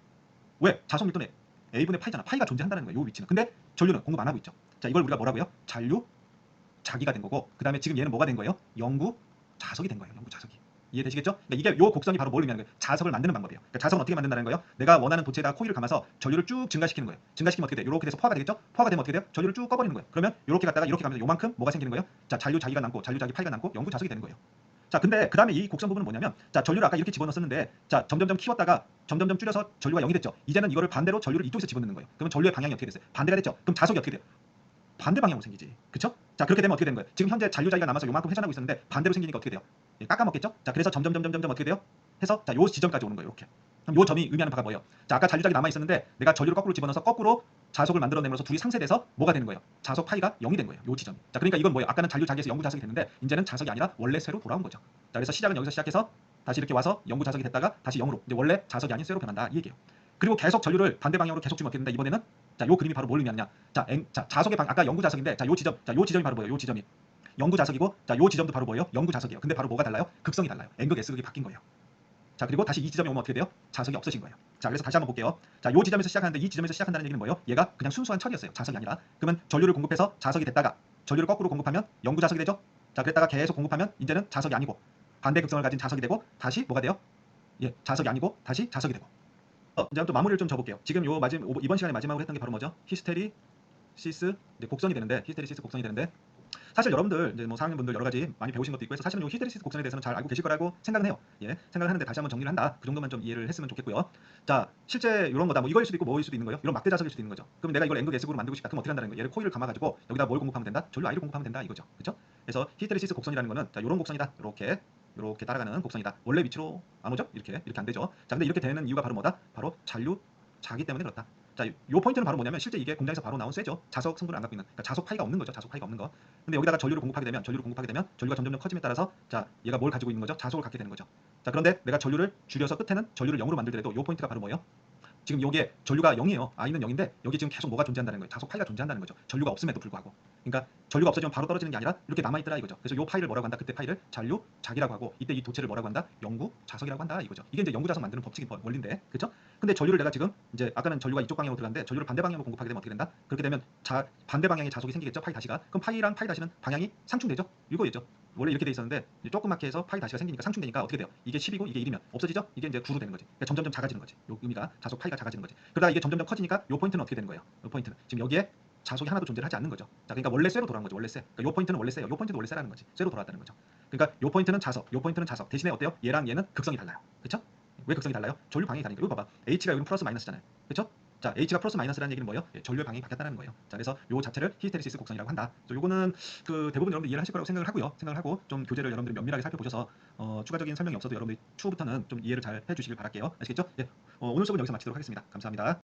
Speaker 1: 왜? 자속 밀도는 A분의 파이잖아. 파이가 존재한다는 거예요. 요 위치는. 근데 전류는 공급 안 하고 있죠. 자, 이걸 우리가 뭐라고요? 잔류 자기가 된 거고, 그 다음에 지금 얘는 뭐가 된 거예요? 영구 자석이 된 거예요. 영구 자석이. 이해되시겠죠? 그러니까 이게 요 곡선이 바로 뭘 의미하는 거예요? 자석을 만드는 방법이에요. 그러니까 자석은 어떻게 만든다는 거예요? 내가 원하는 도체에다가 코일을 감아서 전류를 쭉 증가시키는 거예요. 증가시키면 어떻게 돼요? 이렇게 돼서 포화가 되겠죠? 포화가 되면 어떻게 돼요? 전류를 쭉 꺼버리는 거예요. 그러면 이렇게 갔다가 이렇게 가면서 요만큼 뭐가 생기는 거예요? 자, 잔류 자기가 남고 잔류 자기 파이가 남고 영구 자석이 되는 거예요. 자, 근데 그 다음에 이 곡선 부분은 뭐냐면, 자, 전류를 아까 이렇게 집어넣었는데, 자, 점점점 키웠다가 점점점 줄여서 전류가 0이 됐죠. 이제는 이거를 반대로 전류를 이쪽에서 집어넣는 거예요. 그러면 전류의 방향이 어떻게 됐어요? 반대가 됐죠. 그럼 자석이 어떻게 돼요? 반대 방향으로 생기지. 그쵸? 자, 그렇게 되면 어떻게 되는 거예요? 지금 현재 잔류자기가 남아서 요만큼 회전하고 있었는데 반대로 생기니까 어떻게 돼요? 예, 깎아먹겠죠? 자, 그래서 점점점점점 어떻게 돼요? 해서 자, 요 지점까지 오는 거예요. 이렇게. 그럼 요 점이 의미하는 바가 뭐예요? 자, 아까 잔류자기 남아 있었는데 내가 전류를 거꾸로 집어넣어서 거꾸로 자속을 만들어내면서 둘이 상쇄돼서 뭐가 되는 거예요? 자속 파이가 0이 된 거예요. 요 지점이. 자, 그러니까 이건 뭐예요? 아까는 잔류자기에서 영구 자석이 됐는데 이제는 자석이 아니라 원래 쇠로 돌아온 거죠. 자, 그래서 시작은 여기서 시작해서 다시 이렇게 와서 영구 자석이 됐다가 다시 0으로 이제 원래 자석이 아닌 쇠로 변한다 이 얘기예요. 그리고 계속 전류를 반대 방향으로 계속 주면 어떻게 된다? 이번에는 자, 요 그림이 바로 뭘 의미하느냐? 자, 자석의 방 아까 영구 자석인데 자, 요 지점, 자, 요 지점이 바로 뭐예요? 요 지점이 영구 자석이고, 자, 요 지점도 바로 뭐예요? 영구 자석이에요. 근데 바로 뭐가 달라요? 극성이 달라요. N극 S극이 바뀐 거예요. 자, 그리고 다시 이 지점에 오면 어떻게 돼요? 자석이 없어진 거예요. 자, 그래서 다시 한번 볼게요. 자, 요 지점에서 시작하는데 이 지점에서 시작한다는 얘기는 뭐예요? 얘가 그냥 순수한 철이었어요. 자석이 아니라. 그러면 전류를 공급해서 자석이 됐다가 전류를 거꾸로 공급하면 영구 자석이 되죠? 자, 그랬다가 계속 공급하면 이제는 자석이 아니고 반대 극성을 가진 자석이 되고 다시 뭐가 돼요? 예, 자석이 아니고 다시 자석이 되고. 이제 또 마무리를 좀 줘볼게요. 지금 요 이번 시간에 마지막으로 했던 게 바로 뭐죠? 히스테리시스 이제 곡선이 되는데, 히스테리시스 곡선이 되는데, 사실 여러분들 이제 뭐 4학년 분들 여러 가지 많이 배우신 것도 있고 해서 사실은 요 히스테리시스 곡선에 대해서는 잘 알고 계실 거라고 생각은 해요. 예, 생각을 하는데 다시 한번 정리를 한다. 그 정도만 좀 이해를 했으면 좋겠고요. 자, 실제 이런 거다. 뭐 이거일 수도 있고 뭐일 수도 있는 거예요. 이런 막대 자석일 수도 있는 거죠. 그럼 내가 이걸 N극 S극으로 만들고 싶다. 그럼 어떻게 한다는 거예요? 얘를 코일을 감아가지고 여기다 뭘 공급하면 된다? 전류 I를 공급하면 된다 이거죠. 그렇죠? 그래서 히스테리시스 곡선이라는 거는 자, 요런 곡선이다. 요렇게 따라가는 곡선이다. 원래 위치로 안 오죠? 이렇게 안 되죠. 자, 근데 이렇게 되는 이유가 바로 뭐다? 바로 잔류 자기 때문에 그렇다. 자, 요 포인트는 바로 뭐냐면 실제 이게 공장에서 바로 나온 쇠죠. 자석 성분을 안 갖고 있는. 그러니까 자석 파이가 없는 거죠. 자석 파이가 없는 거. 근데 여기다가 전류를 공급하게 되면 전류가 점점점 커짐에 따라서 자, 얘가 뭘 가지고 있는 거죠? 자석을 갖게 되는 거죠. 자, 그런데 내가 전류를 줄여서 끝에는 전류를 0으로 만들더라도 요 포인트가 바로 뭐예요? 지금 여기에 전류가 0이에요. I는 0인데 여기 지금 계속 뭐가 존재한다는 거예요. 자석 파이가 존재한다는 거죠. 전류가 없음에도 불구하고. 그러니까 전류가 없어지면 바로 떨어지는 게 아니라 이렇게 남아있더라 이거죠. 그래서 요 파이를 뭐라고 한다? 그때 파이를 잔류 자기라고 하고, 이때 이 도체를 뭐라고 한다? 영구 자석이라고 한다 이거죠. 이게 이제 영구 자석 만드는 법칙인 원리인데, 그렇죠? 근데 전류를 내가 지금 이제 아까는 전류가 이쪽 방향으로 들어갔는데 전류를 반대 방향으로 공급하게 되면 어떻게 된다? 그렇게 되면 반대 방향에 자석이 생기겠죠. 파이 다시가. 그럼 파이랑 파이 다시는 방향이 상충되죠. 이거겠죠. 원래 이렇게 돼 있었는데 조그맣게 해서 파이 다시가 생기니까 상충되니까 어떻게 돼요? 이게 10이고 이게 1이면 없어지죠? 이게 이제 9로 되는 거지. 그러니까 점점점 작아지는 거지. 요 의미가 자석 파이가 작아지는 거지. 그러다 이게 점점점 커지니까 요 포인트는 어떻게 되는 거예요? 요 포인트는 지금 여기에 자석이 하나도 존재를 하지 않는 거죠. 자, 그러니까 원래 쇠로 돌아온 거죠. 원래 쇠. 그러니까 요 포인트는 원래 쇠예요. 요 포인트도 원래 쇠라는 거지. 쇠로 돌아왔다는 거죠. 그러니까 요 포인트는 자석, 요 포인트는 자석. 대신에 어때요? 얘랑 얘는 극성이 달라요. 그렇죠? 왜 극성이 달라요? 전류 방향이 다르니까. 이거 봐봐. H가 여기는 플러스 마이너스잖아요. 그렇죠? 자, H가 플러스 마이너스라는 얘기는 뭐예요? 예, 전류의 방향이 바뀌었다는 거예요. 자, 그래서 요 자체를 히스테리시스 곡선이라고 한다. 그래서 요거는 그 대부분 여러분들 이해를 하실 거라고 생각을 하고요. 생각을 하고 좀 교재를 여러분들이 면밀하게 살펴보셔서 추가적인 설명이 없어도 여러분들이 추후부터는 좀 이해를 잘 해주시길 바랄게요. 아시겠죠? 예, 오늘 수업은 여기서 마치도록 하겠습니다. 감사합니다.